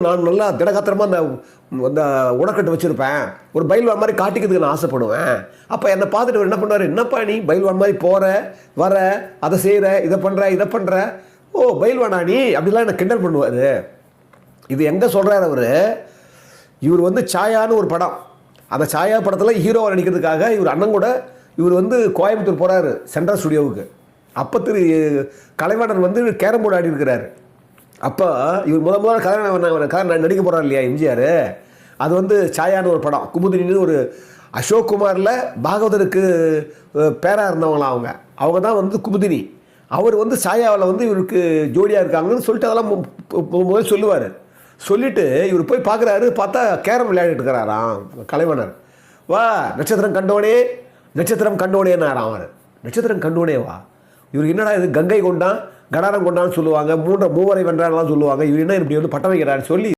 நான் நல்லா திடகாத்திரமா அந்த அந்த உடக்கட்டு வச்சிருப்பேன். ஒரு பைல்வான் மாரி காட்டிக்கிறதுக்கு நான் ஆசைப்படுவேன். அப்ப என்ன பார்த்துட்டு அவர் என்ன பண்ணுவாரு, "என்னப்பா நீ பைல்வான் மாரி போற, வர, அத செய்ற, இத பண்ற. ஓ பைல்வானா நீ?" அப்படிலாம் என்ன கிண்டல் பண்ணுவாரு. இது எங்க சொல்றாரு அவரு, இவர் வந்து சாயான்னு ஒரு படம். அந்த சாயா படத்துல ஹீரோவா நடிக்கிறதுக்காக இவர் அண்ணன் கூட இவர் வந்து கோயம்புத்தூர் போறாரு சென்ட்ரல் ஸ்டுடியோவுக்கு. அப்ப திரு கலைவாணர் வந்து கேரம் போர்டு ஆடி இருக்கிறாரு. அப்போ இவர் முதல்ல கதை நடிக்க போகிறார் இல்லையா எம்ஜிஆர், அது வந்து சாயான்னு ஒரு படம். குமுதினின்னு ஒரு அசோக் குமாரில் பாகவதருக்கு பேராக இருந்தவங்களாம் அவங்க தான் வந்து குமுதினி. அவர் வந்து சாயாவில் வந்து இவருக்கு ஜோடியாக இருக்காங்கன்னு சொல்லிட்டு அதெல்லாம் முதல் சொல்லுவார். சொல்லிவிட்டு இவர் போய் பார்க்குறாரு, பார்த்தா கேரம் விளையாடிட்டு இருக்கிறாராம் கலைவனர். வா நட்சத்திரம் கண்டோனேன்னாராம் அவர். நட்சத்திரம் கண்டோனே வா, இவர் என்னடா இது கங்கை கொண்டான் கடாரம் கொண்டான்னு சொல்லுவாங்க, மூவரை வென்றான்லாம் சொல்லுவாங்க, இவர் என்ன இப்படி வந்து பட்டம் வைக்கிறான்னு சொல்லி